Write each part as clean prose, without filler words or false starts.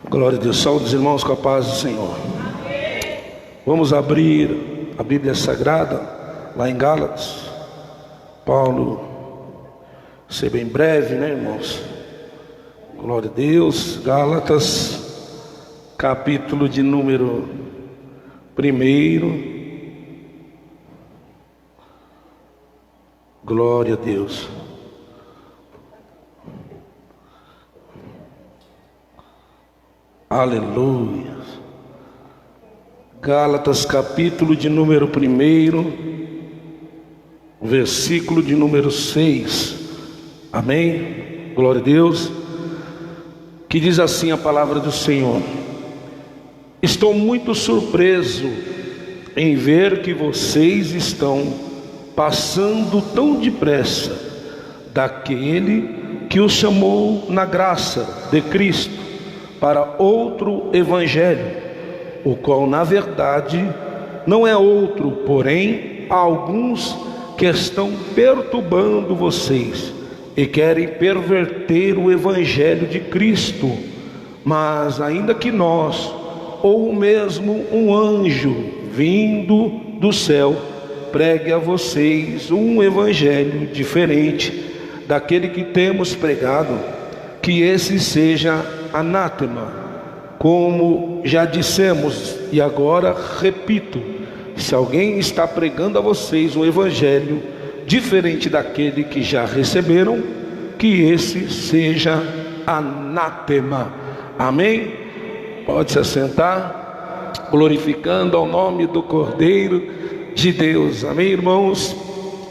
Glória a Deus. Saúde os irmãos com a paz do Senhor. Vamos abrir a Bíblia Sagrada lá em Gálatas. Paulo, ser bem breve, né, irmãos? Glória a Deus. Gálatas, capítulo de número 1. Glória a Deus. Aleluia. Gálatas, capítulo de número 1, versículo de número 6. Amém? Glória a Deus. Que diz assim a palavra do Senhor: estou muito surpreso em ver que vocês estão passando tão depressa daquele que os chamou na graça de Cristo para outro evangelho, o qual na verdade não é outro, porém há alguns que estão perturbando vocês e querem perverter o evangelho de Cristo. Mas ainda que nós, ou mesmo um anjo vindo do céu, pregue a vocês um evangelho diferente daquele que temos pregado, que esse seja anátema. Como já dissemos e agora repito, se alguém está pregando a vocês um evangelho diferente daquele que já receberam, que esse seja anátema. Amém? Pode se assentar, glorificando ao nome do Cordeiro de Deus. Amém, irmãos?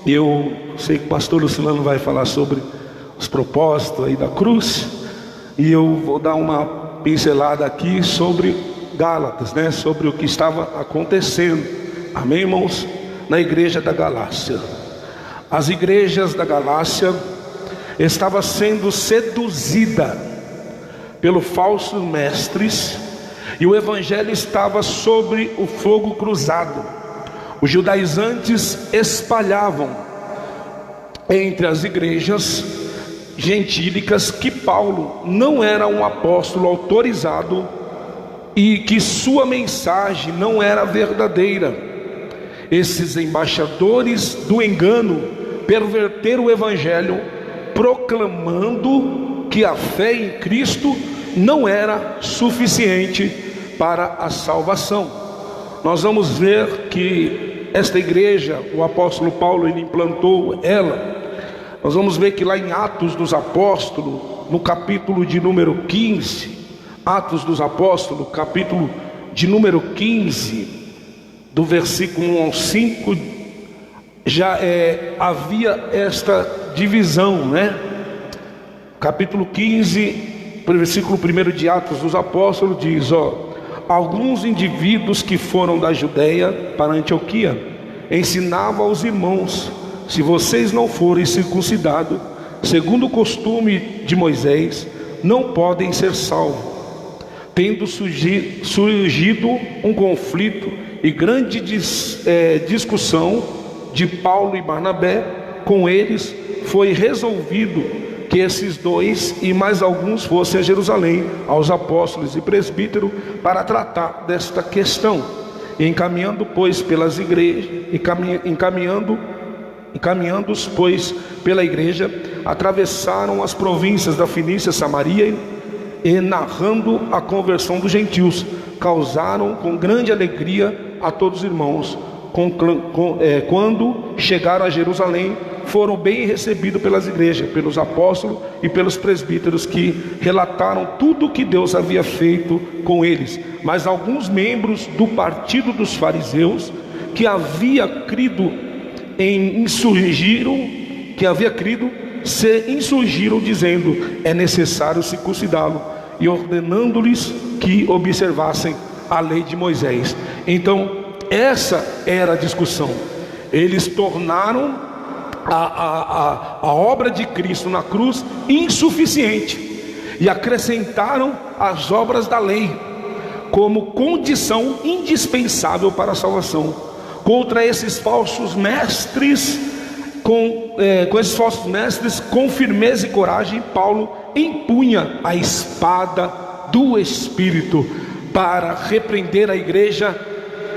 Eu sei que o pastor Lucilano vai falar sobre os propósitos aí da cruz, e eu vou dar uma pincelada aqui sobre Gálatas, né? Sobre o que estava acontecendo, amém, irmãos? Na igreja da Galácia. As igrejas da Galácia estavam sendo seduzidas pelos falsos mestres, e o evangelho estava sobre o fogo cruzado. Os judaizantes espalhavam entre as igrejas gentílicas que Paulo não era um apóstolo autorizado e que sua mensagem não era verdadeira. Esses embaixadores do engano perverteram o evangelho, proclamando que a fé em Cristo não era suficiente para a salvação. Nós vamos ver que esta igreja, o apóstolo Paulo, ele implantou ela. Nós vamos ver que lá em Atos dos Apóstolos, no capítulo de número 15, Atos dos Apóstolos, capítulo de número 15, do versículo 1 ao 5, já havia esta divisão, né? Capítulo 15, versículo 1 de Atos dos Apóstolos diz: alguns indivíduos que foram da Judeia para Antioquia ensinavam aos irmãos: se vocês não forem circuncidados segundo o costume de Moisés, não podem ser salvos. Tendo surgido um conflito e grande discussão de Paulo e Barnabé com eles, foi resolvido que esses dois e mais alguns fossem a Jerusalém, aos apóstolos e presbíteros, para tratar desta questão. E encaminhando, pois, pelas igrejas, encaminhando-os, pois, pela igreja, atravessaram as províncias da Fenícia, Samaria, e narrando a conversão dos gentios, causaram com grande alegria a todos os irmãos. Quando chegaram a Jerusalém, foram bem recebidos pelas igrejas, pelos apóstolos e pelos presbíteros, que relataram tudo o que Deus havia feito com eles. Mas alguns membros do partido dos fariseus, que havia crido, se insurgiram, dizendo: é necessário circuncidá-lo, e ordenando-lhes que observassem a lei de Moisés. Então essa era a discussão. Eles tornaram a obra de Cristo na cruz insuficiente e acrescentaram as obras da lei como condição indispensável para a salvação. Contra esses falsos mestres com esses falsos mestres, com firmeza e coragem, Paulo empunha a espada do Espírito para repreender a igreja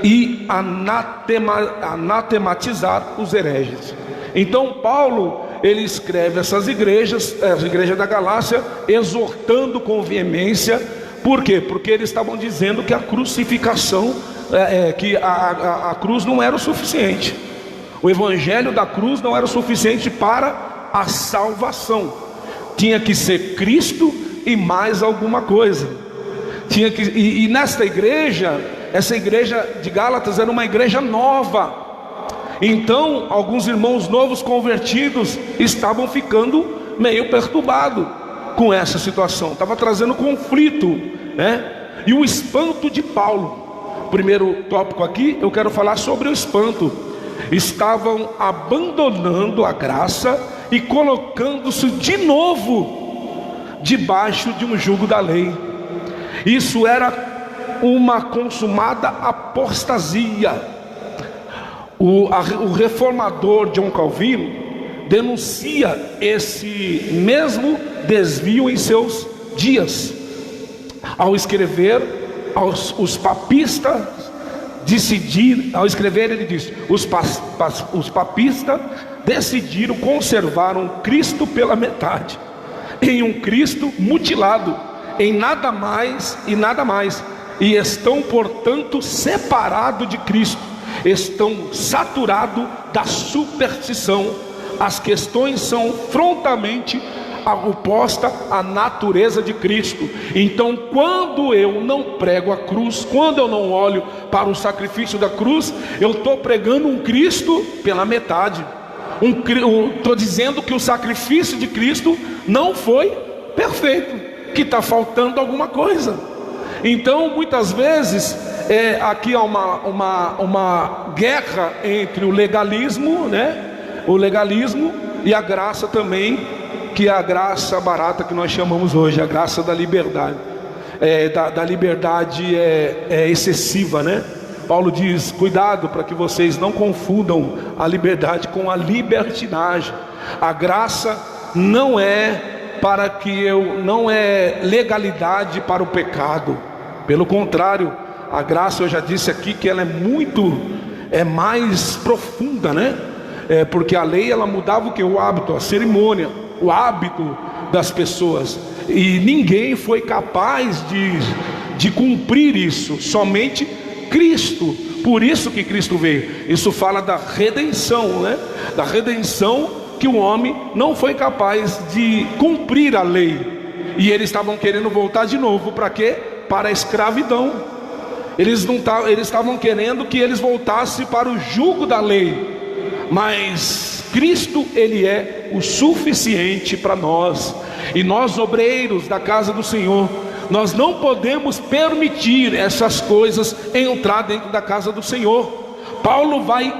e anatematizar os hereges. Então Paulo, ele escreve essas igrejas, a igreja da Galácia, exortando com veemência. Por quê? Porque eles estavam dizendo que a crucificação, que a cruz não era o suficiente. O evangelho da cruz não era o suficiente para a salvação. Tinha que ser Cristo e mais alguma coisa. E nesta igreja, essa igreja de Gálatas era uma igreja nova. Então, alguns irmãos novos convertidos estavam ficando meio perturbados com essa situação. Estava trazendo conflito, né? E o espanto de Paulo. Primeiro tópico aqui, eu quero falar sobre o espanto. Estavam abandonando a graça e colocando-se de novo debaixo de um jugo da lei. Isso era uma consumada apostasia. O reformador John Calvino denuncia esse mesmo desvio em seus dias, ao escrever os papistas ao escrever ele diz: os papistas decidiram conservar um Cristo pela metade, em um Cristo mutilado, em nada mais e nada mais, e estão portanto separados de Cristo, estão saturados da superstição. As questões são frontalmente opostas à natureza de Cristo. Então, quando eu não prego a cruz, quando eu não olho para o sacrifício da cruz, eu estou pregando um Cristo pela metade. Estou dizendo que o sacrifício de Cristo não foi perfeito, que está faltando alguma coisa. Então, muitas vezes aqui há uma guerra entre o legalismo, né? O legalismo e a graça também, que é a graça barata que nós chamamos hoje, a graça da liberdade. Da liberdade excessiva, né? Paulo diz: cuidado para que vocês não confundam a liberdade com a libertinagem. A graça não é legalidade para o pecado. Pelo contrário, a graça, eu já disse aqui que ela é mais profunda, né? Porque a lei, ela mudava o que? O hábito, a cerimônia, o hábito das pessoas, e ninguém foi capaz de cumprir isso, somente Cristo. Por isso que Cristo veio. Isso fala da redenção, né? Da redenção, que o homem não foi capaz de cumprir a lei, e eles estavam querendo voltar de novo. Para quê? Para a escravidão. Eles estavam querendo que eles voltassem para o jugo da lei. Mas Cristo, Ele é o suficiente para nós. E nós, obreiros da casa do Senhor, nós não podemos permitir essas coisas entrar dentro da casa do Senhor. Paulo vai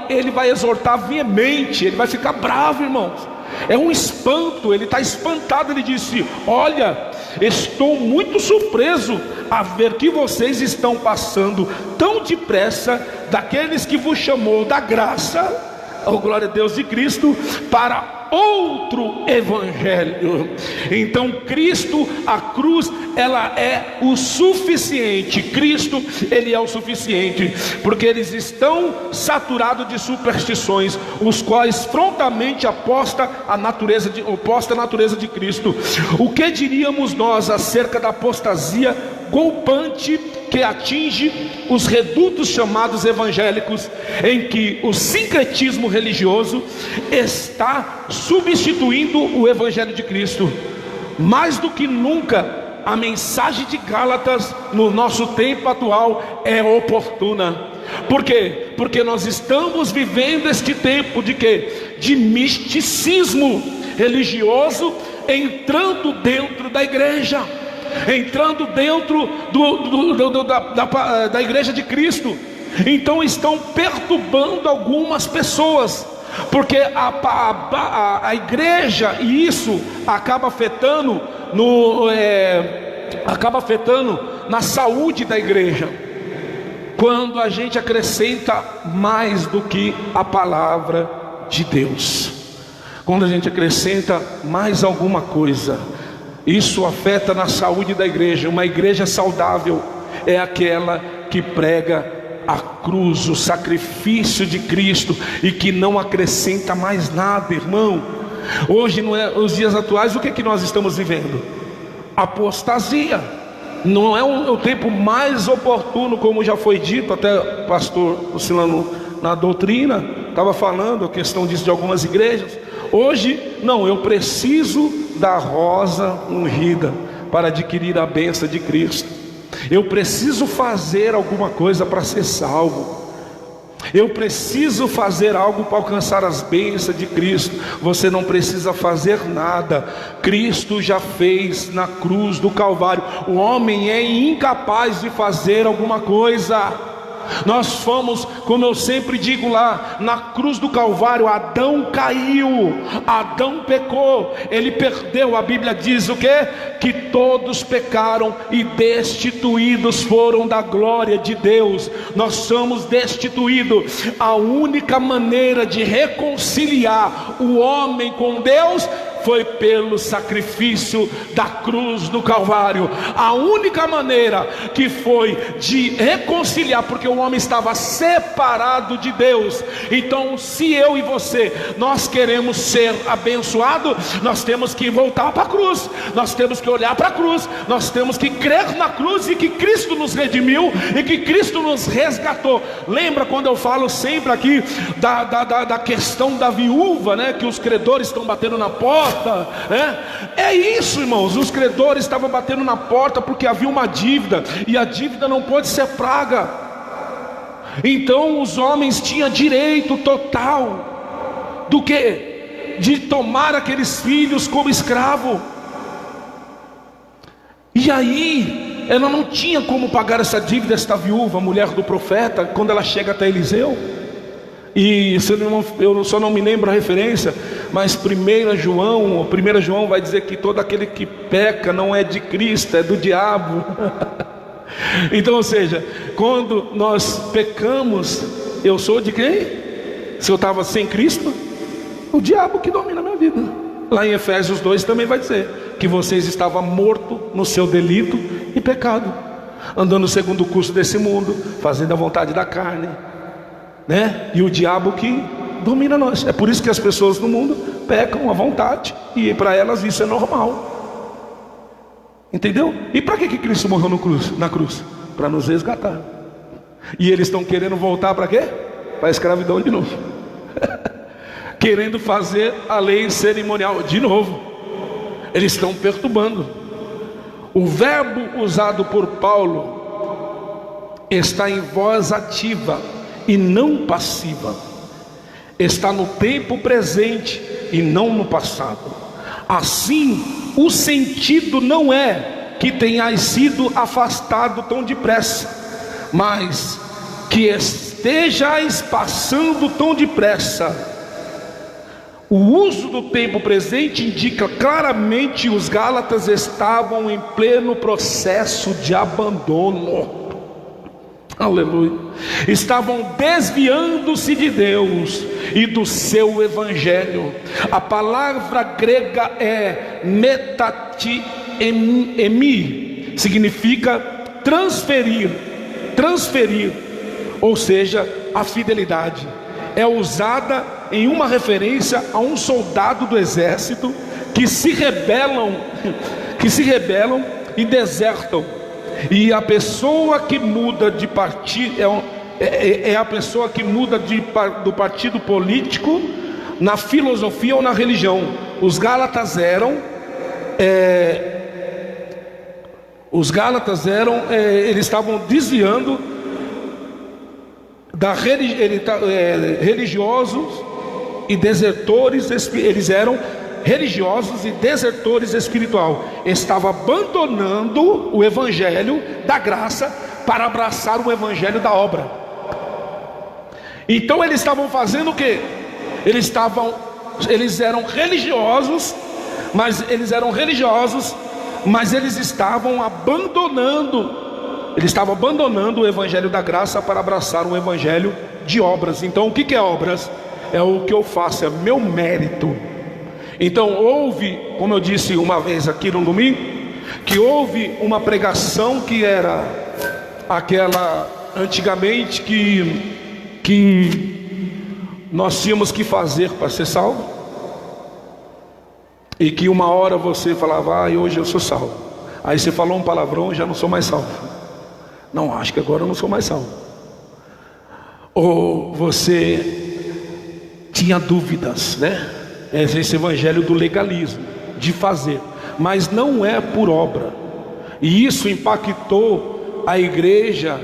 exortar veemente, ele vai ficar bravo, irmãos. É um espanto, ele está espantado. Ele disse: olha, estou muito surpreso a ver que vocês estão passando tão depressa daqueles que vos chamou da graça, oh glória a Deus, de Cristo, para outro evangelho. Então Cristo, a cruz, ela é o suficiente. Cristo, Ele é o suficiente, porque eles estão saturados de superstições, os quais frontalmente oposta à natureza de Cristo. O que diríamos nós acerca da apostasia golpante que atinge os redutos chamados evangélicos, em que o sincretismo religioso está substituindo o evangelho de Cristo? Mais do que nunca, a mensagem de Gálatas no nosso tempo atual é oportuna. Por quê? Porque nós estamos vivendo este tempo de quê? De misticismo religioso entrando dentro da igreja, entrando dentro da igreja de Cristo. Então estão perturbando algumas pessoas, porque a igreja, e isso acaba afetando na saúde da igreja, quando a gente acrescenta mais do que a palavra de Deus. Quando a gente acrescenta mais alguma coisa, isso afeta na saúde da igreja. Uma igreja saudável é aquela que prega a cruz, o sacrifício de Cristo, e que não acrescenta mais nada, irmão. Hoje, nos dias atuais, o que é que nós estamos vivendo? Apostasia. Não é o tempo mais oportuno, como já foi dito, até o pastor Lucilano na doutrina estava falando a questão disso de algumas igrejas. Hoje, não, eu preciso da rosa ungida para adquirir a bênção de Cristo. Eu preciso fazer alguma coisa para ser salvo. Eu preciso fazer algo para alcançar as bênçãos de Cristo. Você não precisa fazer nada. Cristo já fez na cruz do Calvário. O homem é incapaz de fazer alguma coisa. Nós fomos, como eu sempre digo lá, na cruz do Calvário, Adão caiu, Adão pecou, ele perdeu. A Bíblia diz o quê? Que todos pecaram e destituídos foram da glória de Deus. Nós somos destituídos. A única maneira de reconciliar o homem com Deus foi pelo sacrifício da cruz do Calvário. A única maneira que foi de reconciliar, porque o homem estava separado de Deus. Então, se eu e você, nós queremos ser abençoados, nós temos que voltar para a cruz, nós temos que olhar para a cruz, nós temos que crer na cruz, e que Cristo nos redimiu, e que Cristo nos resgatou. Lembra quando eu falo sempre aqui da questão da viúva, né? Que os credores estão batendo na porta. É isso, irmãos. Os credores estavam batendo na porta porque havia uma dívida, e a dívida não pode ser praga. Então os homens tinham direito total do que? De tomar aqueles filhos como escravo. E aí ela não tinha como pagar essa dívida, esta viúva, mulher do profeta, quando ela chega até Eliseu. E eu só não me lembro a referência, mas 1 João vai dizer que todo aquele que peca não é de Cristo, é do diabo. Então, ou seja, quando nós pecamos, eu sou de quem? Se eu estava sem Cristo, o diabo que domina a minha vida. Lá em Efésios 2 também vai dizer que vocês estavam mortos no seu delito e pecado, andando segundo o curso desse mundo, fazendo a vontade da carne, né? E o diabo que domina nós. É por isso que as pessoas no mundo pecam à vontade, e para elas isso é normal. Entendeu? E para que Cristo morreu na cruz? Para nos resgatar. E eles estão querendo voltar para quê? Para a escravidão de novo. Querendo fazer a lei cerimonial de novo. Eles estão perturbando. O verbo usado por Paulo está em voz ativa e não passiva. Está no tempo presente e não no passado. Assim, o sentido não é que tenhas sido afastado tão depressa, mas que estejais passando tão depressa. O uso do tempo presente indica claramente que os Gálatas estavam em pleno processo de abandono. Aleluia. Estavam desviando-se de Deus e do seu evangelho. A palavra grega é metatiemi, significa transferir, ou seja, a fidelidade. É usada em uma referência a um soldado do exército que se rebelam e desertam. E a pessoa que muda de partido é a pessoa que muda do partido político, na filosofia ou na religião. Os Gálatas eram eles estavam desviando religiosos e desertores. Eles eram religiosos e desertores espiritual. Estavam abandonando o evangelho da graça para abraçar o evangelho da obra. Então eles estavam fazendo o quê? Eles eram religiosos, mas eles estavam abandonando o evangelho da graça para abraçar o evangelho de obras. Então o que é obras? É o que eu faço, é meu mérito. Então houve, como eu disse uma vez aqui no domingo, que houve uma pregação que era aquela antigamente que nós tínhamos que fazer para ser salvo, e que uma hora você falava, hoje eu sou salvo, aí você falou um palavrão, já não sou mais salvo. Não, acho que agora eu não sou mais salvo. Ou você tinha dúvidas, né? Esse evangelho do legalismo, de fazer, mas não é por obra. E isso impactou a igreja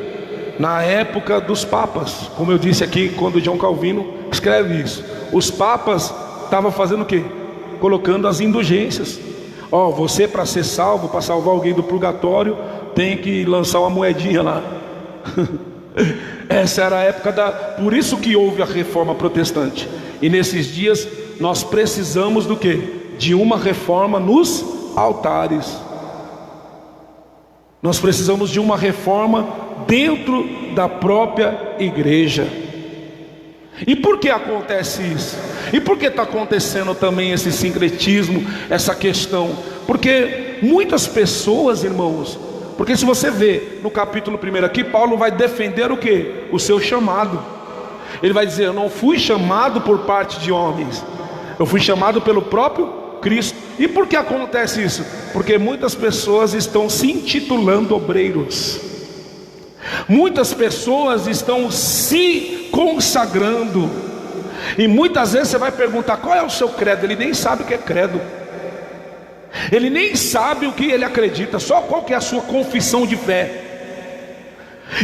na época dos papas. Como eu disse aqui, quando João Calvino escreve isso, os papas estavam fazendo o quê? Colocando as indulgências. Você, para ser salvo, para salvar alguém do purgatório, tem que lançar uma moedinha lá. Essa era a época por isso que houve a reforma protestante. E nesses dias nós precisamos do quê? De uma reforma nos altares. Nós precisamos de uma reforma dentro da própria igreja. E por que acontece isso? E por que está acontecendo também esse sincretismo, essa questão? Porque muitas pessoas, irmãos, porque se você vê no capítulo 1 aqui, Paulo vai defender o quê? O seu chamado. Ele vai dizer, eu não fui chamado por parte de homens, eu fui chamado pelo próprio Cristo. E por que acontece isso? Porque muitas pessoas estão se intitulando obreiros, muitas pessoas estão se consagrando, e muitas vezes você vai perguntar, qual é o seu credo? Ele nem sabe o que é credo, ele nem sabe o que ele acredita, só qual que é a sua confissão de fé.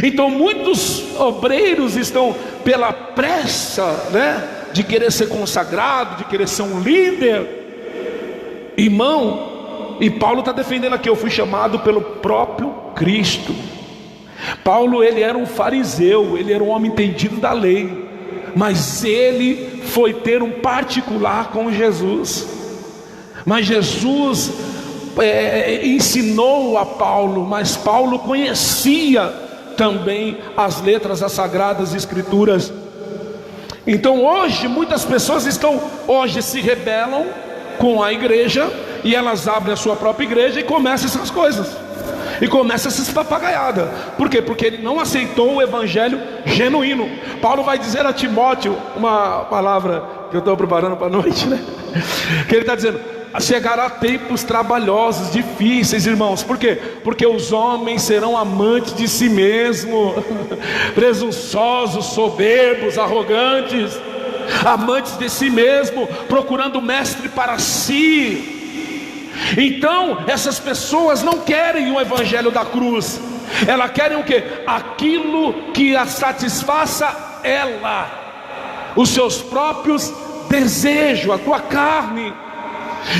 Então muitos obreiros estão pela pressa, né, de querer ser consagrado, de querer ser um líder, irmão. E Paulo está defendendo aqui, eu fui chamado pelo próprio Cristo. Paulo, ele era um fariseu, ele era um homem entendido da lei, mas ele foi ter um particular com Jesus. Mas Jesus ensinou a Paulo, mas Paulo conhecia também as letras das Sagradas Escrituras. Então hoje muitas pessoas se rebelam com a igreja, e elas abrem a sua própria igreja e começam essas coisas, e começa essas papagaiadas. Por quê? Porque ele não aceitou o evangelho genuíno. Paulo vai dizer a Timóteo, uma palavra que eu estou preparando para a noite, né? Que ele está dizendo, chegará tempos trabalhosos, difíceis, irmãos. Por quê? Porque os homens serão amantes de si mesmos, presunçosos, soberbos, arrogantes, amantes de si mesmo, procurando mestre para si. Então essas pessoas não querem o evangelho da cruz, elas querem o quê? Aquilo que a satisfaça ela, os seus próprios desejos, a tua carne.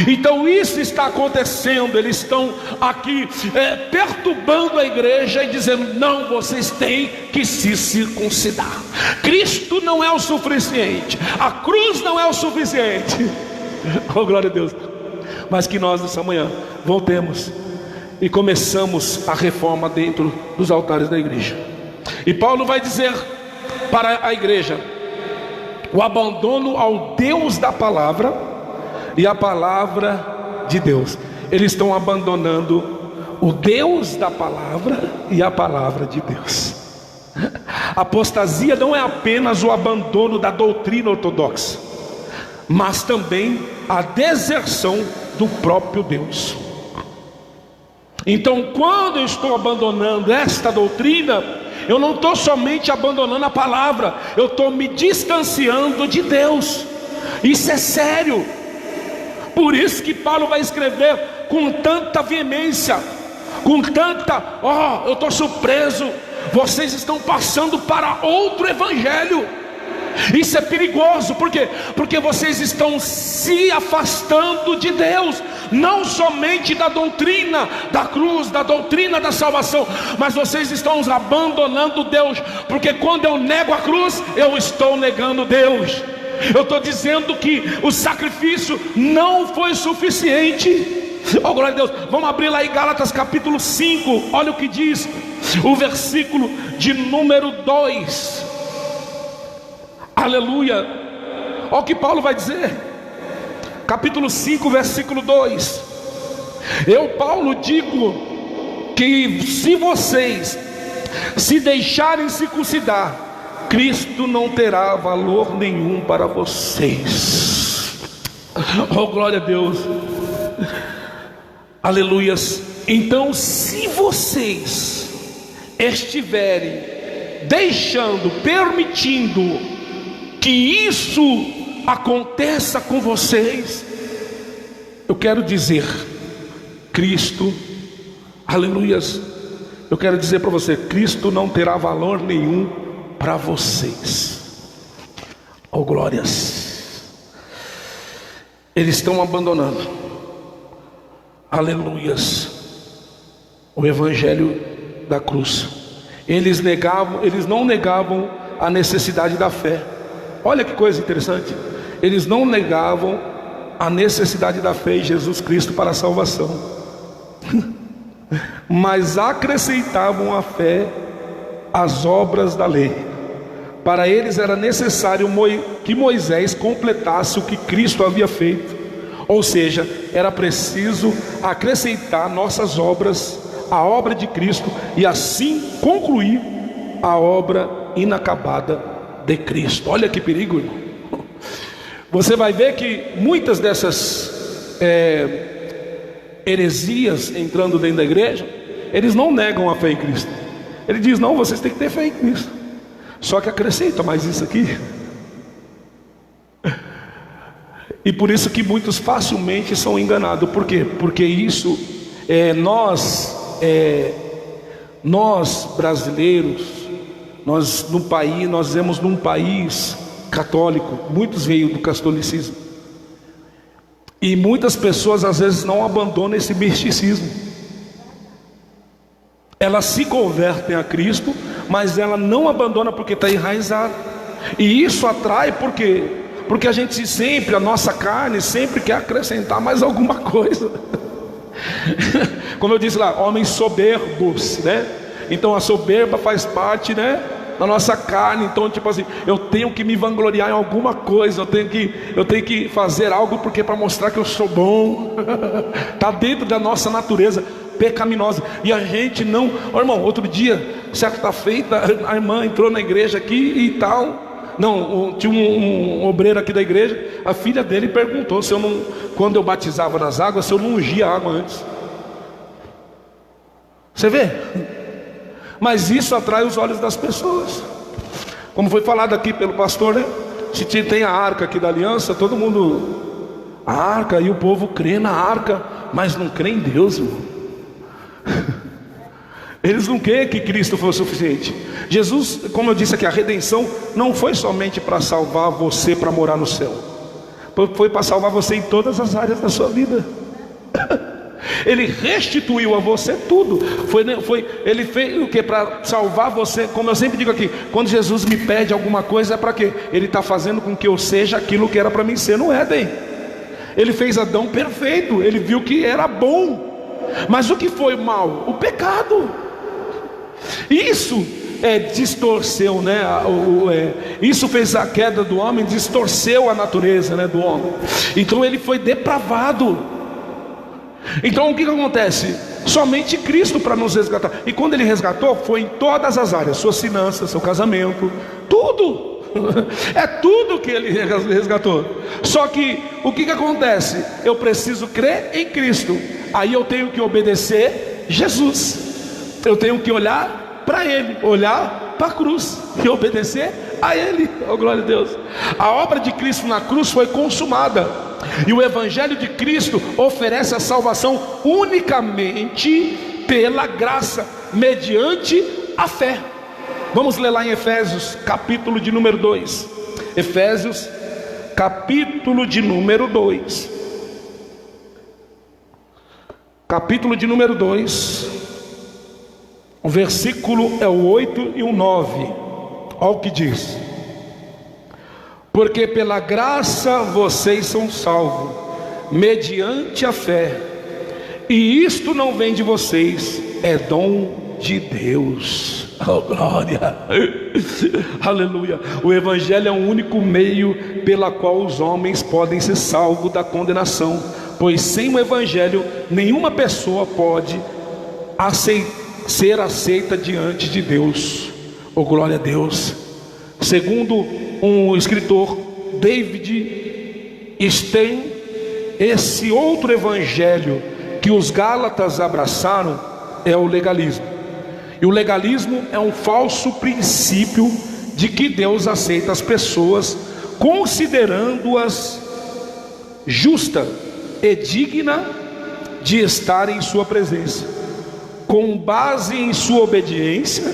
Então isso está acontecendo, eles estão aqui perturbando a igreja e dizendo, não, vocês têm que se circuncidar. Cristo não é o suficiente, a cruz não é o suficiente. Oh, glória a Deus. Mas que nós nessa manhã voltemos e começamos a reforma dentro dos altares da igreja. E Paulo vai dizer para a igreja o abandono ao Deus da palavra e a palavra de Deus. Eles estão abandonando o Deus da palavra e a palavra de Deus. Apostasia não é apenas o abandono da doutrina ortodoxa, mas também a deserção do próprio Deus. Então quando eu estou abandonando esta doutrina, eu não estou somente abandonando a palavra, eu estou me distanciando de Deus. Isso é sério. Por isso que Paulo vai escrever com tanta veemência, com tanta, eu estou surpreso, vocês estão passando para outro evangelho. Isso é perigoso. Por quê? Porque vocês estão se afastando de Deus, não somente da doutrina da cruz, da doutrina da salvação, mas vocês estão abandonando Deus, porque quando eu nego a cruz, eu estou negando Deus. Eu estou dizendo que o sacrifício não foi suficiente. Oh, glória a Deus. Vamos abrir lá em Gálatas capítulo 5. Olha o que diz o versículo de número 2. Aleluia. Olha o que Paulo vai dizer. capítulo 5, versículo 2. Eu, Paulo, digo que se vocês se deixarem circuncidar, Cristo não terá valor nenhum para vocês. Oh, glória a Deus, aleluias. Então, se vocês estiverem deixando, permitindo que isso aconteça com vocês, eu quero dizer, Cristo, aleluias, eu quero dizer para você, Cristo não terá valor nenhum para vocês. Oh, glórias. Eles estão abandonando, aleluias, o evangelho da cruz. Eles não negavam a necessidade da fé. Olha que coisa interessante. Eles não negavam a necessidade da fé em Jesus Cristo para a salvação, mas acrescentavam à fé as obras da lei. Para eles era necessário que Moisés completasse o que Cristo havia feito. Ou seja, era preciso acrescentar nossas obras à obra de Cristo e assim concluir a obra inacabada de Cristo. Olha que perigo, irmão. Você vai ver que muitas dessas heresias entrando dentro da igreja, eles não negam a fé em Cristo. Ele diz, não, vocês têm que ter fé em Cristo, só que acrescenta mais isso aqui. E por isso que muitos facilmente são enganados. Por quê? Porque isso, nós brasileiros, nós vivemos num país católico, muitos veio do catolicismo, e muitas pessoas às vezes não abandonam esse misticismo. Elas se convertem a Cristo, mas ela não abandona porque está enraizada. E isso atrai porque a gente sempre, a nossa carne sempre quer acrescentar mais alguma coisa. Como eu disse lá, homens soberbos, né? Então a soberba faz parte, né, da nossa carne. Então, tipo assim, eu tenho que me vangloriar em alguma coisa, eu tenho que fazer algo porque para mostrar que eu sou bom. Está dentro da nossa natureza pecaminosa. E a gente não, irmão, outro dia, certa feita, a irmã entrou na igreja aqui e tal. Não, tinha um obreiro aqui da igreja. A filha dele perguntou se eu não, quando eu batizava nas águas, se eu não ungia a água antes. Você vê? Mas isso atrai os olhos das pessoas. Como foi falado aqui pelo pastor, né? Se tem a arca aqui da aliança, todo mundo, a arca, e o povo crê na arca, mas não crê em Deus, irmão. Eles não querem que Cristo fosse suficiente. Jesus, como eu disse aqui, a redenção não foi somente para salvar você para morar no céu, foi para salvar você em todas as áreas da sua vida. Ele restituiu a você tudo. Ele fez o que? Para salvar você. Como eu sempre digo aqui, quando Jesus me pede alguma coisa, é para quê? Ele está fazendo com que eu seja aquilo que era para mim ser no Éden. Ele fez Adão perfeito, ele viu que era bom. Mas o que foi mal? O pecado. Isso distorceu, né? Isso fez a queda do homem, distorceu a natureza, né, do homem. Então ele foi depravado. Então o que acontece? Somente Cristo para nos resgatar. E quando ele resgatou, foi em todas as áreas: suas finanças, seu casamento, tudo. É tudo que ele resgatou. Só que o que acontece? Eu preciso crer em Cristo. Aí eu tenho que obedecer Jesus. Eu tenho que olhar para Ele, olhar para a cruz e obedecer a Ele. Oh, glória a Deus. A obra de Cristo na cruz foi consumada, e o Evangelho de Cristo oferece a salvação unicamente pela graça, mediante a fé. Vamos ler lá em Efésios, capítulo de número 2. Efésios, capítulo de número 2. Capítulo de número 2. O versículo é o 8 e o 9. Olha o que diz: porque pela graça vocês são salvos, mediante a fé, e isto não vem de vocês, é dom de Deus. Oh, glória! Aleluia! O Evangelho é o único meio pela qual os homens podem ser salvos da condenação, pois sem o Evangelho nenhuma pessoa pode ser aceita diante de Deus. Oh, glória a Deus! Segundo um escritor, David Stein, esse outro evangelho que os gálatas abraçaram é o legalismo. E o legalismo é um falso princípio de que Deus aceita as pessoas, considerando-as justa e digna de estar em sua presença, com base em sua obediência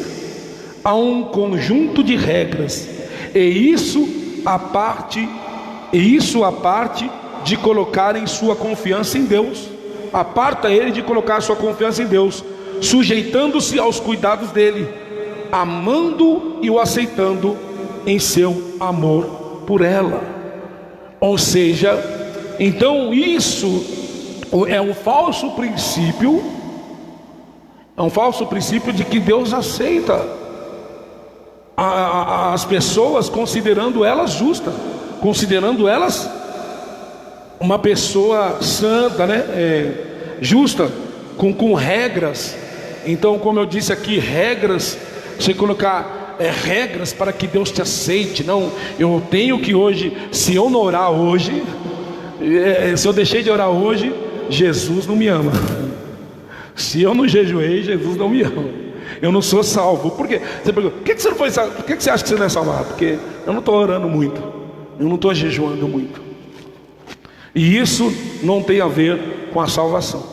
a um conjunto de regras, e isso a parte de colocarem sua confiança em Deus. Aparta ele de colocar sua confiança em Deus, sujeitando-se aos cuidados dele, amando e o aceitando em seu amor por ela. Ou seja, então isso é um falso princípio, de que Deus aceita as pessoas, considerando elas justas, considerando elas uma pessoa santa, justa, com regras. Então, como eu disse aqui, regras, você colocar regras para que Deus te aceite. Não, eu tenho que hoje, se eu não orar hoje, se eu deixei de orar hoje, Jesus não me ama. Se eu não jejuei, Jesus não me ama. Eu não sou salvo. Por quê? Você pergunta, por que você não foi salvo? Por que você acha que você não é salvado? Porque eu não estou orando muito, eu não estou jejuando muito. E isso não tem a ver com a salvação.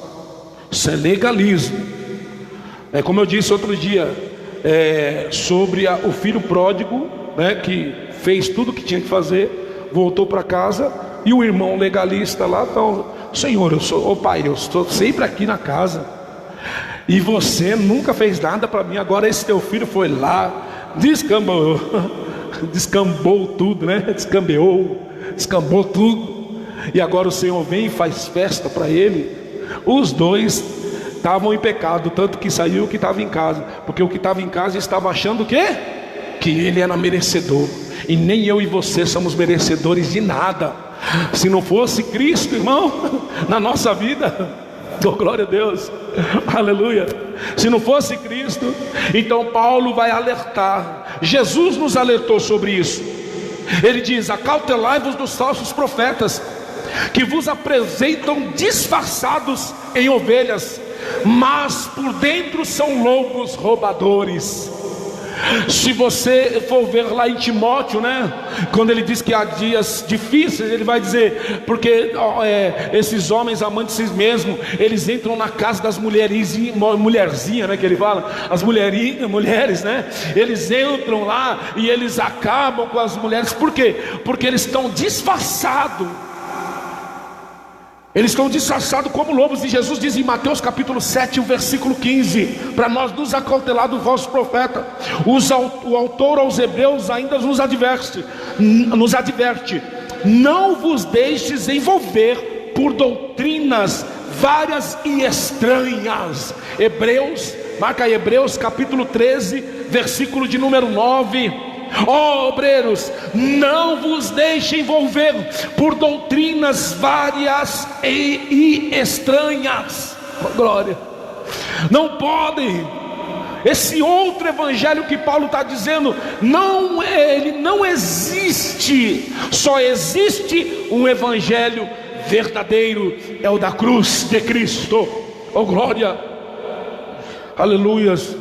Isso é legalismo. É como eu disse outro dia, sobre o filho pródigo, que fez tudo o que tinha que fazer, voltou para casa, e o irmão legalista lá, então, Senhor, pai, eu estou sempre aqui na casa, e você nunca fez nada para mim. Agora esse teu filho foi lá, descambou tudo, descambou tudo, e agora o Senhor vem e faz festa para ele. Os dois estavam em pecado, tanto que saiu o que estava em casa, porque o que estava em casa estava achando o quê? Que ele era merecedor, e nem eu e você somos merecedores de nada. Se não fosse Cristo, irmão, na nossa vida, oh, glória a Deus, aleluia, se não fosse Cristo, então Paulo vai alertar. Jesus nos alertou sobre isso. Ele diz: acautelai-vos dos falsos profetas, que vos apresentam disfarçados em ovelhas, mas por dentro são lobos roubadores. Se você for ver lá em Timóteo, quando ele diz que há dias difíceis, ele vai dizer, porque esses homens amantes de si mesmos, eles entram na casa das mulherzinhas, que ele fala, as mulheres, eles entram lá e eles acabam com as mulheres. Por quê? Porque eles estão disfarçados. Eles estão disfarçados como lobos. E Jesus diz em Mateus capítulo 7, o versículo 15, para nós nos acautelar do falso profeta. O autor aos Hebreus ainda nos adverte: não vos deixes envolver por doutrinas várias e estranhas. Marca aí, Hebreus capítulo 13, versículo de número 9. Ó obreiros, não vos deixem envolver por doutrinas várias e estranhas. Oh, glória! Não podem. Esse outro evangelho que Paulo está dizendo, ele não existe. Só existe um evangelho verdadeiro, é o da cruz de Cristo. Oh, glória! Aleluias!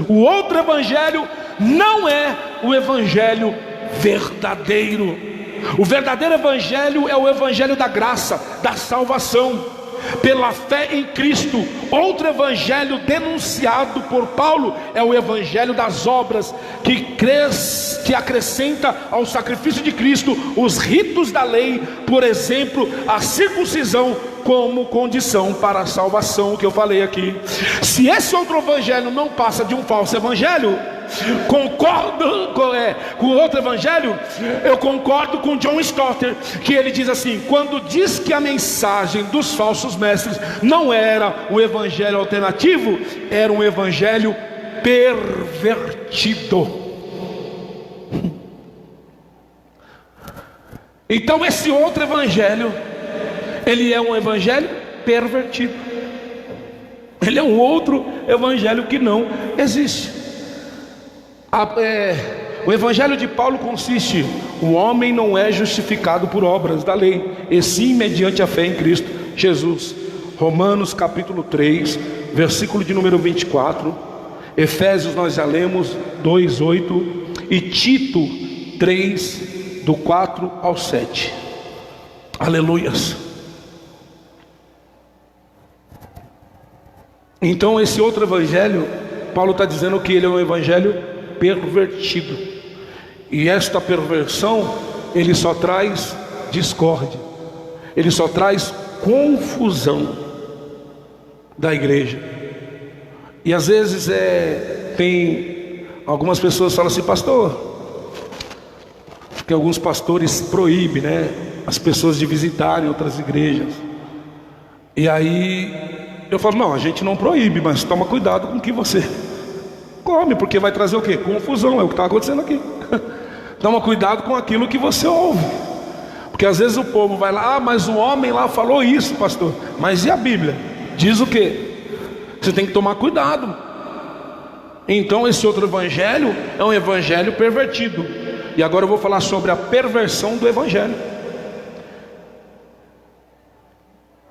O outro evangelho não é o evangelho verdadeiro. O verdadeiro evangelho é o evangelho da graça, da salvação, pela fé em Cristo. Outro evangelho denunciado por Paulo é o evangelho das obras, que acrescenta ao sacrifício de Cristo os ritos da lei, por exemplo, a circuncisão, como condição para a salvação, que eu falei aqui. Se esse outro evangelho não passa de um falso evangelho, concordo com o outro evangelho, eu concordo com John Stott, que ele diz assim: quando diz que a mensagem dos falsos mestres não era um evangelho alternativo, era um evangelho pervertido. Então esse outro evangelho, ele é um evangelho pervertido. Ele é um outro evangelho que não existe. O evangelho de Paulo consiste: o homem não é justificado por obras da lei, e sim mediante a fé em Cristo Jesus. Romanos capítulo 3, versículo de número 24. Efésios nós já lemos 2:8, e Tito 3, do 4 ao 7. Aleluias. Então esse outro evangelho, Paulo está dizendo que ele é um evangelho pervertido, e esta perversão, ele só traz discórdia, ele só traz confusão da igreja. E às vezes tem algumas pessoas que falam assim: pastor, que alguns pastores proíbem, né, as pessoas de visitarem outras igrejas. E aí eu falo: não, a gente não proíbe, mas toma cuidado com o que você come, porque vai trazer o quê? Confusão. É o que está acontecendo aqui. Toma cuidado com aquilo que você ouve, porque às vezes o povo vai lá: ah, mas o homem lá falou isso, pastor. Mas e a Bíblia? Diz o quê? Você tem que tomar cuidado. Então esse outro evangelho é um evangelho pervertido. E agora eu vou falar sobre a perversão do evangelho.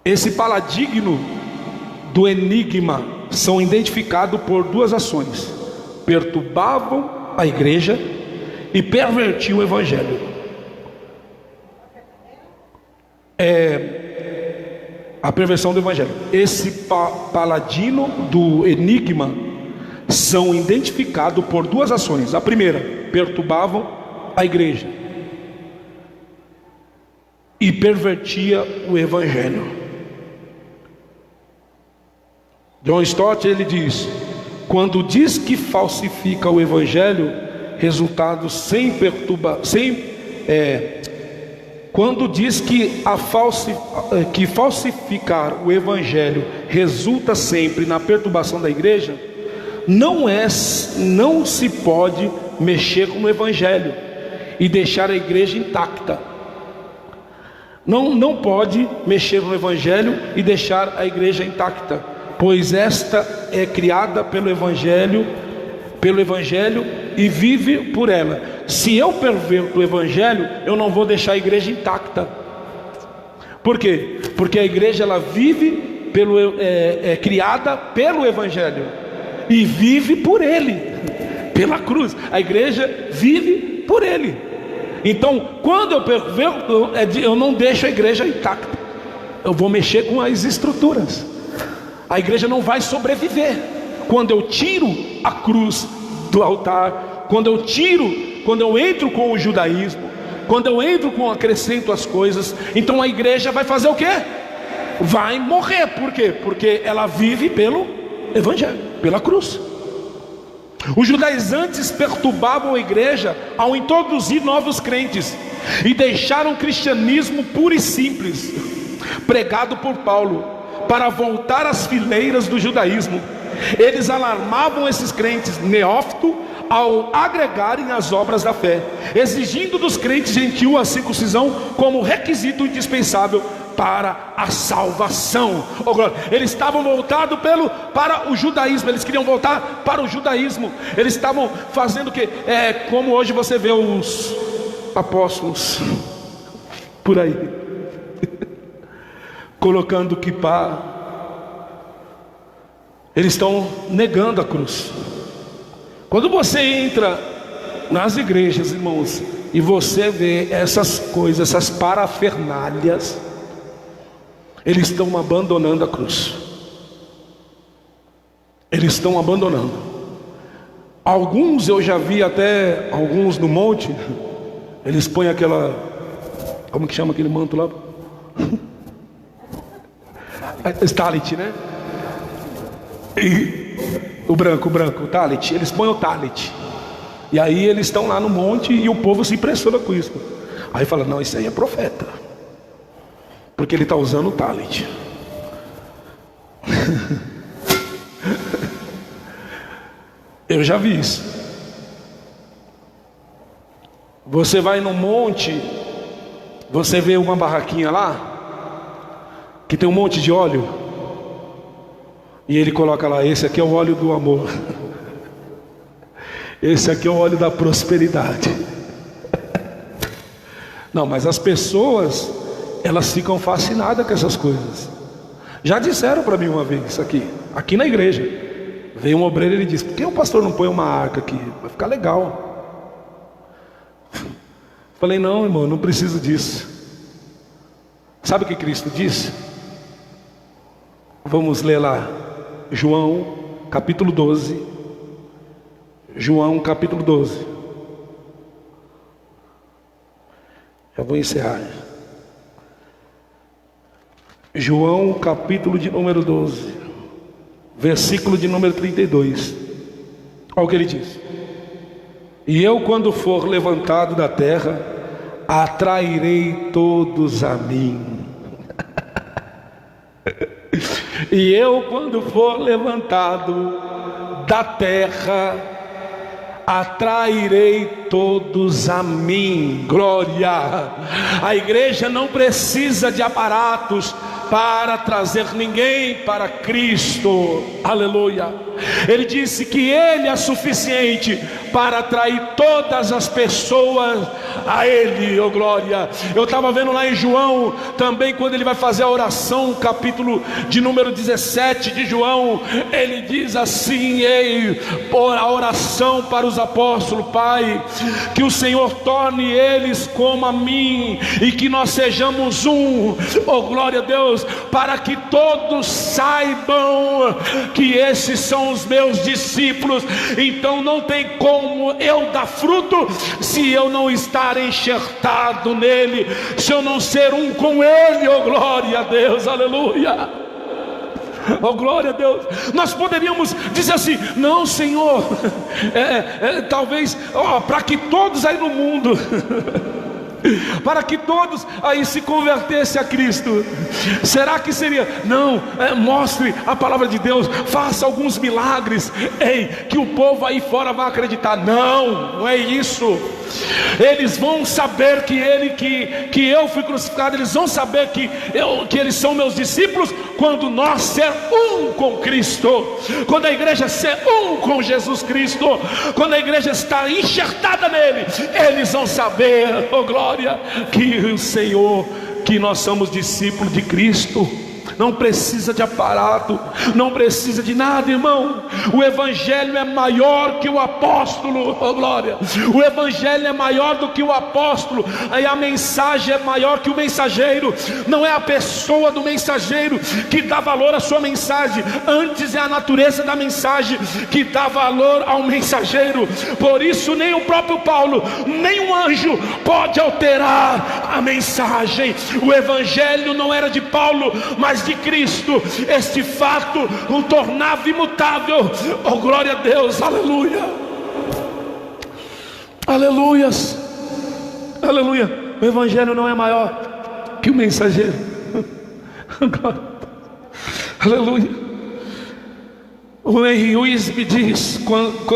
Esse paradigma do enigma são identificados por duas ações: perturbavam a igreja e pervertiam o evangelho. A perversão do evangelho. Esse paladino do enigma são identificados por duas ações. A primeira, perturbavam a igreja e pervertia o evangelho. John Stott, ele diz: quando diz que falsifica o evangelho, resultado sem perturbar, quando diz que falsificar o evangelho resulta sempre na perturbação da igreja, não se pode mexer com o evangelho e deixar a igreja intacta. Não pode mexer no evangelho e deixar a igreja intacta, pois esta é criada pelo evangelho e vive por ela. Se eu perverto o evangelho, eu não vou deixar a igreja intacta. Por quê? Porque a igreja, ela vive é criada pelo evangelho e vive por ele, pela cruz. A igreja vive por ele. Então, quando eu perverto, eu não deixo a igreja intacta, eu vou mexer com as estruturas. A igreja não vai sobreviver quando eu tiro a cruz do altar, quando eu entro com o judaísmo, quando eu acrescento as coisas. Então a igreja vai fazer o quê? Vai morrer. Por quê? Porque ela vive pelo evangelho, pela cruz. Os judaizantes perturbavam a igreja ao introduzir novos crentes e deixaram o cristianismo puro e simples, pregado por Paulo, para voltar às fileiras do judaísmo. Eles alarmavam esses crentes neófitos ao agregarem as obras da fé, exigindo dos crentes gentios a circuncisão como requisito indispensável para a salvação. Oh, glória. Eles estavam voltados para o judaísmo, eles queriam voltar para o judaísmo. Eles estavam fazendo o que? Como hoje você vê os apóstolos por aí colocando kippah. Eles estão negando a cruz. Quando você entra nas igrejas, irmãos, e você vê essas coisas, essas parafernálias, eles estão abandonando a cruz. Eles estão abandonando. Alguns eu já vi, até alguns no monte, eles põem aquela, como que chama aquele manto lá? Talit, né? E o branco, o talit, eles põem o talit. E aí eles estão lá no monte e o povo se impressiona com isso. Aí fala: não, isso aí é profeta, porque ele está usando o talit. Eu já vi isso. Você vai no monte, você vê uma barraquinha lá, que tem um monte de óleo, e ele coloca lá: esse aqui é o óleo do amor, esse aqui é o óleo da prosperidade. Não, mas as pessoas, elas ficam fascinadas com essas coisas. Já disseram para mim uma vez aqui na igreja, veio um obreiro e ele disse: por que o pastor não põe uma arca aqui? Vai ficar legal. Falei: não, irmão, não preciso disso. Sabe o que Cristo disse? Vamos ler lá, João capítulo 12. João capítulo 12. Já vou encerrar. João capítulo de número 12, versículo de número 32. Olha o que ele diz: e eu, quando for levantado da terra, atrairei todos a mim. E eu, quando for levantado da terra, atrairei todos a mim. Glória! A igreja não precisa de aparatos para trazer ninguém para Cristo. Aleluia! Ele disse que Ele é suficiente para atrair todas as pessoas a Ele. Oh glória! Eu estava vendo lá em João também, quando ele vai fazer a oração, capítulo de número 17 de João, ele diz assim: ei, por a oração para os apóstolos: Pai, que o Senhor torne eles como a mim, e que nós sejamos um. Oh glória a Deus! Para que todos saibam que esses são os meus discípulos. Então não tem como eu dar fruto se eu não estar enxertado nele, se eu não ser um com ele. Oh glória a Deus, aleluia, oh glória a Deus. Nós poderíamos dizer assim: não, Senhor, talvez para que todos aí no mundo para que todos aí se convertessem a Cristo. Será que seria? Não, mostre a palavra de Deus, faça alguns milagres, ei, que o povo aí fora vai acreditar. Não, não é isso. Eles vão saber que eu fui crucificado. Eles vão saber que eles são meus discípulos quando nós ser um com Cristo, quando a igreja ser um com Jesus Cristo, quando a igreja está enxertada nele. Eles vão saber, oh glória, que o Senhor, que nós somos discípulos de Cristo. Não precisa de aparato, não precisa de nada, irmão. O evangelho é maior que o apóstolo, oh glória. O evangelho é maior do que o apóstolo, aí a mensagem é maior que o mensageiro. Não é a pessoa do mensageiro que dá valor à sua mensagem, antes é a natureza da mensagem que dá valor ao mensageiro. Por isso nem o próprio Paulo, nem um anjo pode alterar a mensagem. O evangelho não era de Paulo, mas de Cristo. Este fato o tornava imutável. Oh glória a Deus, aleluia, aleluias, aleluia. O evangelho não é maior que o mensageiro. Aleluia. O Henry Wisby diz,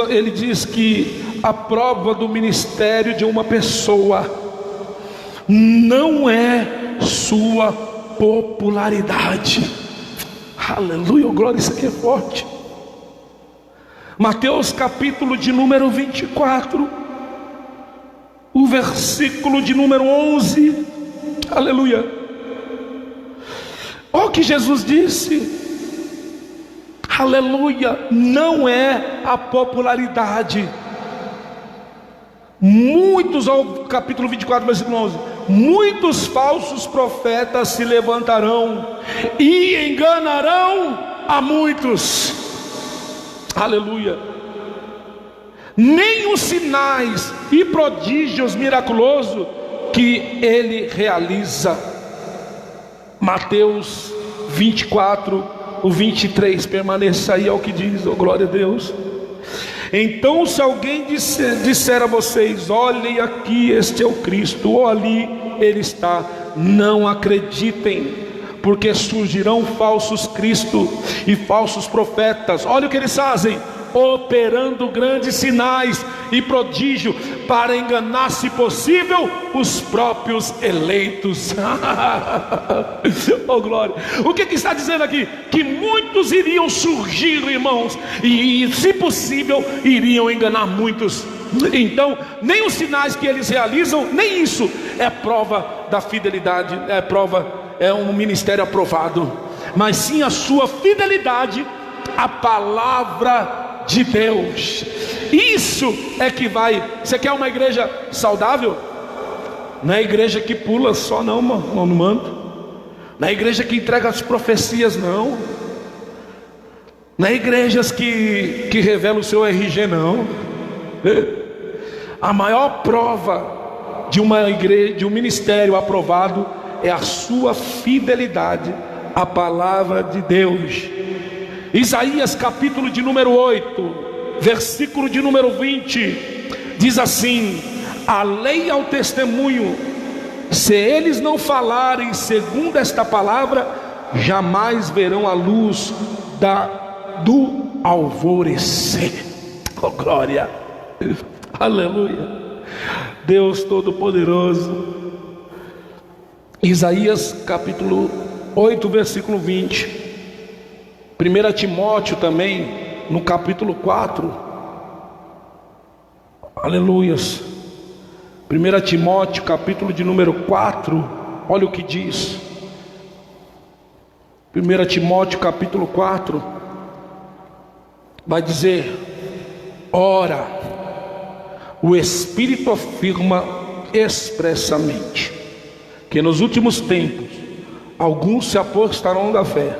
ele diz que a prova do ministério de uma pessoa não é sua popularidade. Aleluia, glória, isso aqui é forte. Mateus capítulo de número 24, o versículo de número 11. Aleluia. Olha o que Jesus disse. Aleluia. Não é a popularidade. Muitos, ao capítulo 24, versículo 11: muitos falsos profetas se levantarão e enganarão a muitos. Aleluia. Nem os sinais e prodígios miraculosos que ele realiza. Mateus 24, o 23, permaneça aí ao que diz, oh glória a Deus. Então se alguém disser a vocês: olhem aqui, este é o Cristo, ou ali ele está, não acreditem, porque surgirão falsos cristos e falsos profetas. Olha o que eles fazem: operando grandes sinais e prodígio para enganar, se possível, os próprios eleitos. Oh glória! O que está dizendo aqui? Que muitos iriam surgir, irmãos, e se possível iriam enganar muitos. Então nem os sinais que eles realizam, nem isso é prova da fidelidade, é um ministério aprovado, mas sim a sua fidelidade à palavra de Deus. Isso é que vai. Você quer uma igreja saudável? Não é a igreja que pula só não, mano. Não é a igreja que entrega as profecias, não. Não é igrejas que revela o seu RG, não. A maior prova de uma igreja, de um ministério aprovado, é a sua fidelidade à palavra de Deus. Isaías capítulo de número 8, versículo de número 20, diz assim: a lei ao testemunho, se eles não falarem segundo esta palavra, jamais verão a luz do alvorecer. Oh glória, aleluia, Deus Todo-Poderoso. Isaías capítulo 8, versículo 20. 1 Timóteo também, no capítulo 4. Aleluias. 1 Timóteo capítulo de número 4. Olha o que diz. 1 Timóteo capítulo 4 vai dizer: ora, o Espírito afirma expressamente que nos últimos tempos alguns se apostarão da fé,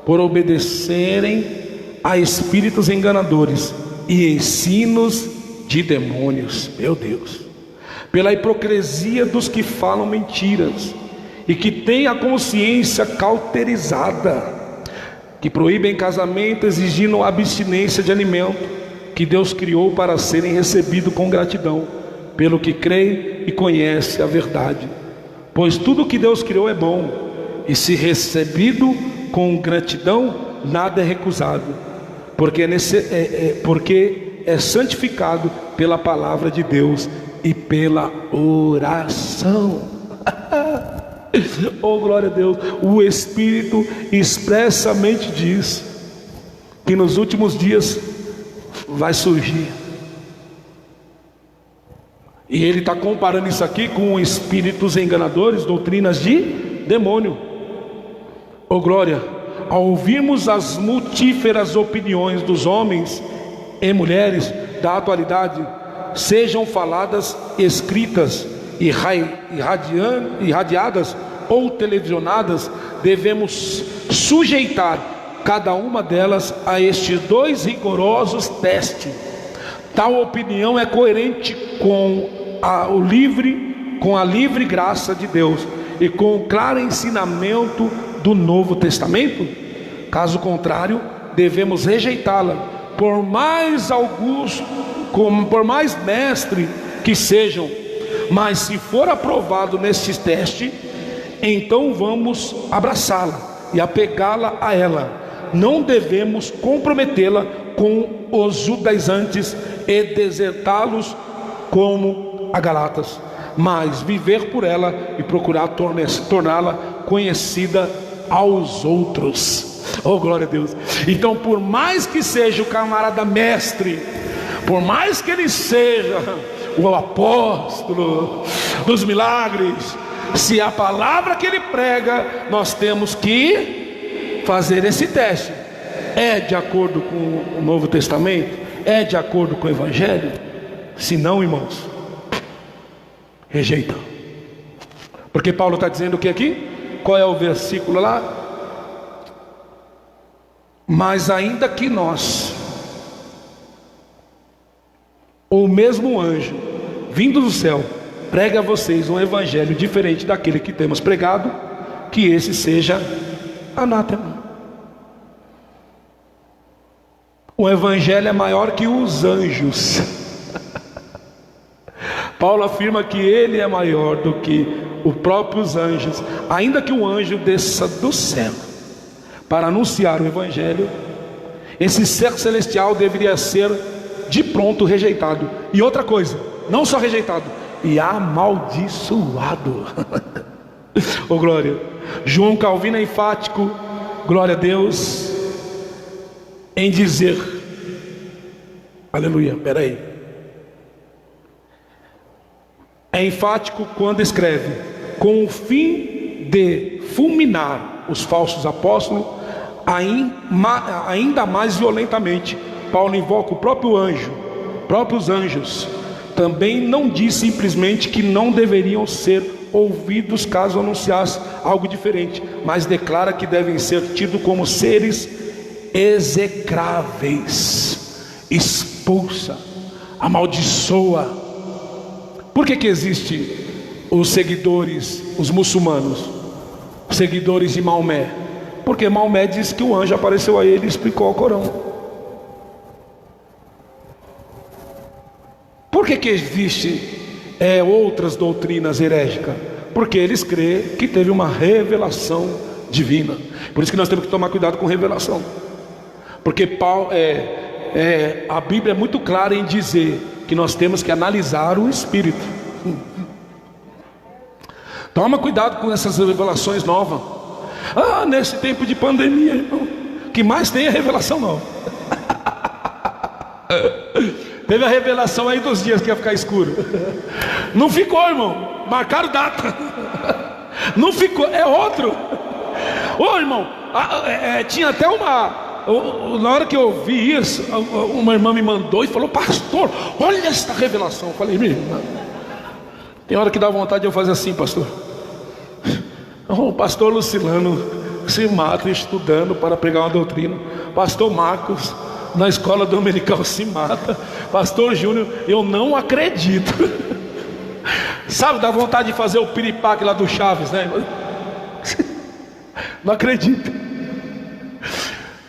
por obedecerem a espíritos enganadores e ensinos de demônios. Meu Deus! Pela hipocrisia dos que falam mentiras e que têm a consciência cauterizada, que proíbem casamento, exigindo abstinência de alimento que Deus criou para serem recebidos com gratidão, pelo que crê e conhece a verdade. Pois tudo que Deus criou é bom, e se recebido com gratidão, nada é recusado, porque é santificado pela palavra de Deus e pela oração. Oh glória a Deus! O Espírito expressamente diz que nos últimos dias vai surgir, e ele está comparando isso aqui com espíritos enganadores, doutrinas de demônio. Oh glória! Ao ouvirmos as multíferas opiniões dos homens e mulheres da atualidade, sejam faladas, escritas, irradiadas ou televisionadas, devemos sujeitar cada uma delas a estes dois rigorosos testes. Tal opinião é coerente com a livre graça de Deus e com o claro ensinamento do Novo Testamento. Caso contrário, devemos rejeitá-la, por mais mestre que sejam. Mas se for aprovado neste teste, então vamos abraçá-la e apegá-la a ela. Não devemos comprometê-la com os judaizantes e desertá-los como a Galatas, mas viver por ela e procurar torná-la conhecida aos outros. Oh glória a Deus! Então, por mais que seja o camarada mestre, por mais que ele seja o apóstolo dos milagres, se a palavra que ele prega, nós temos que fazer esse teste. É de acordo com o Novo Testamento? É de acordo com o Evangelho? Se não, irmãos, rejeita. Porque Paulo está dizendo o que aqui? Qual é o versículo lá? Mas ainda que nós, ou mesmo anjo vindo do céu, pregue a vocês um evangelho diferente daquele que temos pregado, que esse seja anátema. O evangelho é maior que os anjos. Paulo afirma que ele é maior do que os próprios anjos. Ainda que um anjo desça do céu para anunciar o evangelho, esse ser celestial deveria ser de pronto rejeitado. E outra coisa, não só rejeitado, e amaldiçoado. Oh glória. João Calvino é enfático, glória a Deus, em dizer, aleluia, peraí, é enfático quando escreve: com o fim de fulminar os falsos apóstolos ainda mais violentamente, Paulo invoca o próprios anjos. Também não diz simplesmente que não deveriam ser ouvidos caso anunciasse algo diferente, mas declara que devem ser tidos como seres execráveis. Expulsa, amaldiçoa. Por que existe os seguidores, os muçulmanos, os seguidores de Maomé? Porque Maomé disse que o anjo apareceu a ele e explicou o Corão. Por que existe outras doutrinas herégicas? Porque eles creem que teve uma revelação divina. Por isso que nós temos que tomar cuidado com revelação. Porque a Bíblia é muito clara em dizer que nós temos que analisar o Espírito. Toma cuidado com essas revelações novas. Nesse tempo de pandemia, irmão, que mais tem é revelação nova. Teve a revelação aí dos dias que ia ficar escuro. Não ficou, irmão. Marcaram data. Não ficou, é outro. Irmão, tinha até na hora que eu vi isso, uma irmã me mandou e falou: pastor, olha essa revelação. Eu falei: minha irmã, tem hora que dá vontade de eu fazer assim, pastor. O pastor Lucilano se mata estudando para pregar uma doutrina. Pastor Marcos na escola dominical se mata. Pastor Júnior, eu não acredito. Sabe, dá vontade de fazer o piripaque lá do Chaves, né? Não acredito.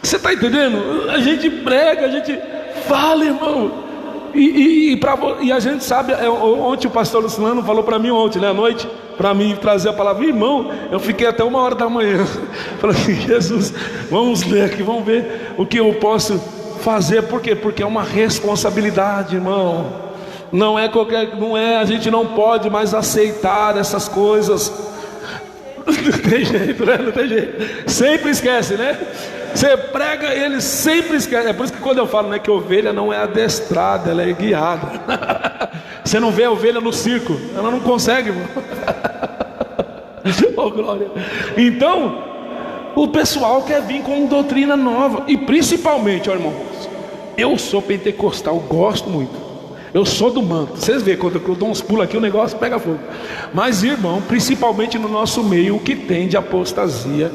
Você está entendendo? A gente prega, a gente fala, irmão. E a gente sabe, ontem o pastor Luciano falou para mim ontem, né, à noite, para mim trazer a palavra. Irmão, eu fiquei até 1h da manhã. Falei assim: Jesus, vamos ler aqui, vamos ver o que eu posso fazer. Por quê? Porque é uma responsabilidade, irmão. Não é, a gente não pode mais aceitar essas coisas. Não tem jeito, né? Não tem jeito. Sempre esquece, né? Você prega, ele sempre esquece. É por isso que quando eu falo, né, que ovelha não é adestrada, ela é guiada. Você não vê a ovelha no circo, ela não consegue, irmão. Oh, glória. Então, o pessoal quer vir com doutrina nova. E principalmente, ó, irmão, eu sou pentecostal, gosto muito. Eu sou do manto. Vocês veem, quando eu dou uns pulos aqui, o negócio pega fogo. Mas, irmão, principalmente no nosso meio, o que tem de apostasia,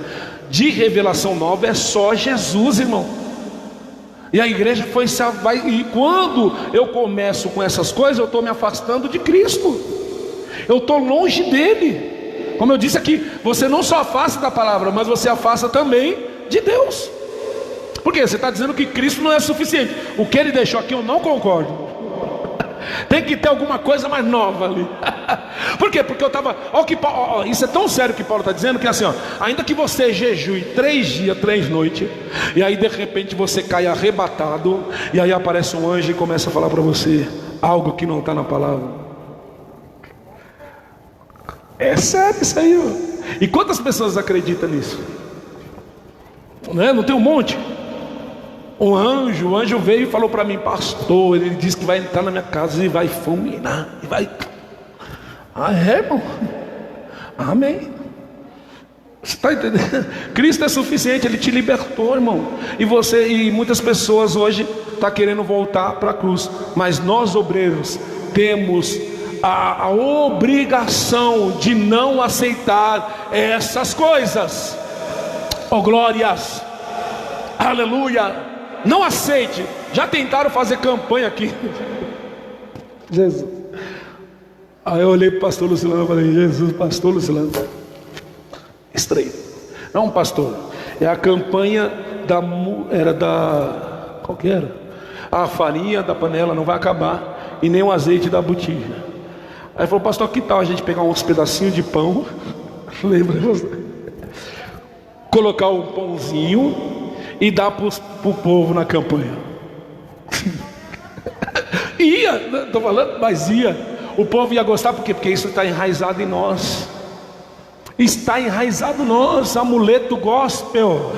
de revelação nova, é só Jesus, irmão. E a igreja e quando eu começo com essas coisas, eu estou me afastando de Cristo. Eu estou longe dele. Como eu disse aqui, você não só afasta da palavra, mas você afasta também de Deus. Por quê? Você está dizendo que Cristo não é suficiente. O que ele deixou aqui eu não concordo. Tem que ter alguma coisa mais nova ali. Por quê? Porque eu estava... isso é tão sério que Paulo está dizendo, que assim, ainda que você jejue 3 dias, 3 noites, e aí de repente você cai arrebatado, e aí aparece um anjo e começa a falar para você algo que não está na palavra. É sério isso aí, ó. E quantas pessoas acreditam nisso? Não tem um monte? O anjo veio e falou para mim: pastor, ele disse que vai entrar na minha casa e vai fulminar, e vai... irmão? Amém. Você está entendendo? Cristo é suficiente, ele te libertou, irmão. E muitas pessoas hoje estão querendo voltar para a cruz. Mas nós, obreiros, temos a obrigação de não aceitar essas coisas. Oh glórias, aleluia. Não aceite. Já tentaram fazer campanha aqui. Jesus. Aí eu olhei para o pastor Lucilano e falei: Jesus, pastor Lucilano, estranho. Não, pastor, é a campanha qual que era? A farinha da panela não vai acabar, e nem o azeite da botija. Aí falou: pastor, que tal a gente pegar uns pedacinhos de pão? Lembra? Colocar um pãozinho e dar para o povo na campanha. Ia, estou falando, mas ia. O povo ia gostar, por quê? Porque isso está enraizado em nós. Está enraizado em nós, amuleto gospel.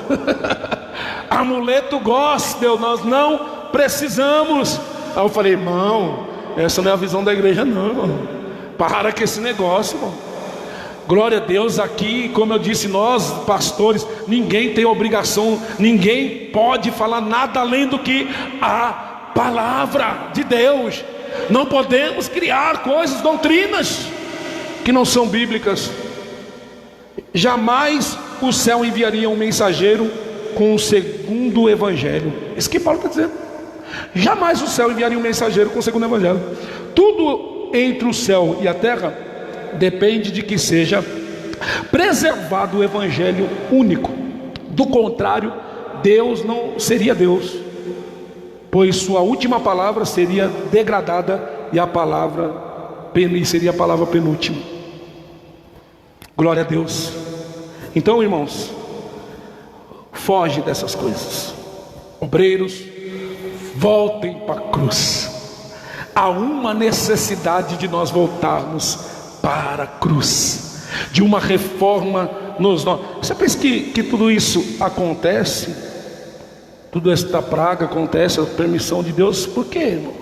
Amuleto gospel, nós não precisamos. Aí eu falei, irmão, essa não é a visão da igreja não. Para com esse negócio, irmão. Glória a Deus, aqui, como eu disse, nós pastores, ninguém tem obrigação, ninguém pode falar nada além do que a palavra de Deus. Não podemos criar coisas, doutrinas que não são bíblicas. Jamais o céu enviaria um mensageiro com o segundo evangelho. Isso que Paulo está dizendo. Jamais o céu enviaria um mensageiro com o segundo evangelho. Tudo entre o céu e a terra depende de que seja preservado o evangelho único. Do contrário, Deus não seria Deus, pois sua última palavra seria degradada e seria a palavra penúltima. Glória a Deus. Então, irmãos, foge dessas coisas. Obreiros, voltem para a cruz. Há uma necessidade de nós voltarmos para a cruz, de uma reforma nos nós. Você pensa que tudo isso acontece, toda esta praga acontece, a permissão de Deus? Por quê, irmão?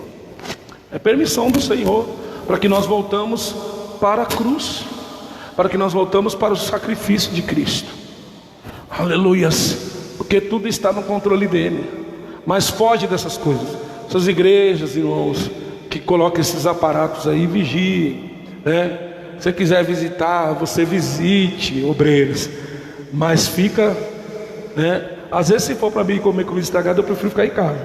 É permissão do Senhor, para que nós voltamos para a cruz, para que nós voltamos para o sacrifício de Cristo. Aleluias, porque tudo está no controle dele. Mas foge dessas coisas. Essas igrejas, irmãos, que colocam esses aparatos aí, vigiem, né? Se você quiser visitar, você visite, obreiros, mas fica, né? Às vezes, se for para mim comer comida estragada, eu prefiro ficar em casa.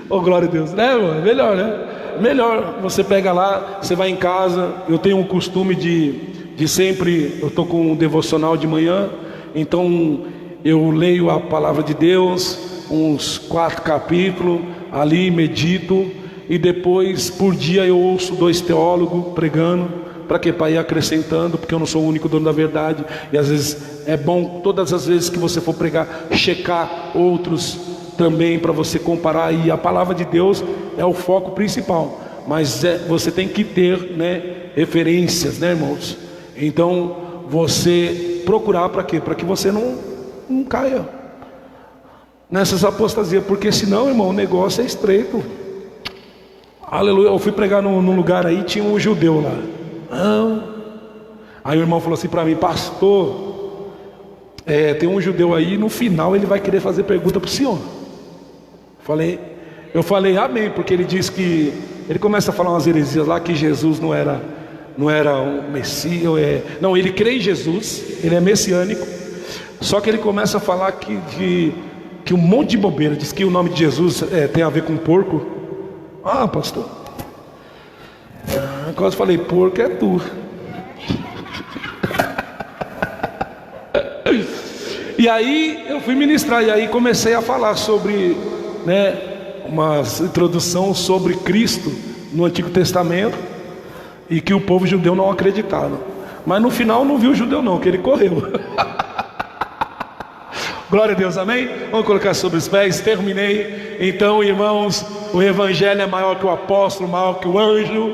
Oh, glória a Deus, né, irmão? É melhor, né? Melhor, você pega lá, você vai em casa. Eu tenho um costume de sempre, eu estou com um devocional de manhã, então eu leio a palavra de Deus, uns 4 capítulos, ali medito, e depois por dia eu ouço 2 teólogos pregando. Para quê? Para ir acrescentando, porque eu não sou o único dono da verdade, e às vezes é bom, todas as vezes que você for pregar, checar outros também, para você comparar. E a palavra de Deus é o foco principal, mas você tem que ter, né, referências, né, irmãos? Então você procurar para quê? Para que você não caia nessas apostasias, porque senão, irmão, o negócio é estreito. Aleluia. Eu fui pregar num lugar aí, tinha um judeu lá. Aí o irmão falou assim para mim, pastor, tem um judeu aí, no final ele vai querer fazer pergunta para o senhor. Eu falei amém, porque ele diz que ele começa a falar umas heresias lá, que Jesus não era um Messias, não, ele crê em Jesus, ele é messiânico, só que ele começa a falar que um monte de bobeira, diz que o nome de Jesus tem a ver com porco. Ah, pastor, quase falei, porco é tu. E aí eu fui ministrar, e aí comecei a falar sobre, né, uma introdução sobre Cristo no Antigo Testamento, e que o povo judeu não acreditava. Mas no final não viu o judeu não, que ele correu. Glória a Deus, amém? Vamos colocar sobre os pés, terminei. Então, irmãos, o evangelho é maior que o apóstolo, maior que o anjo.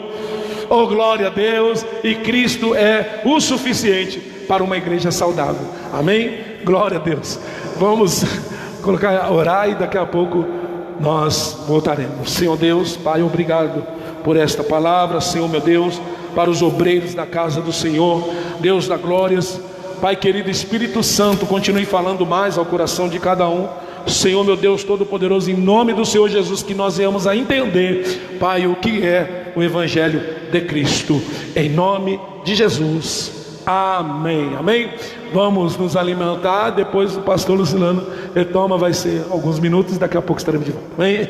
Oh, glória a Deus. E Cristo é o suficiente para uma igreja saudável, amém? Glória a Deus. Vamos orar, e daqui a pouco nós voltaremos. Senhor Deus, Pai, obrigado por esta palavra. Senhor meu Deus, para os obreiros da casa do Senhor, Deus da glórias, Pai querido, Espírito Santo, continue falando mais ao coração de cada um. Senhor meu Deus Todo-Poderoso, em nome do Senhor Jesus, que nós venhamos a entender, Pai, o que é o Evangelho de Cristo, em nome de Jesus, amém, amém. Vamos nos alimentar, depois o pastor Lucilano retoma, vai ser alguns minutos, daqui a pouco estaremos de volta, amém.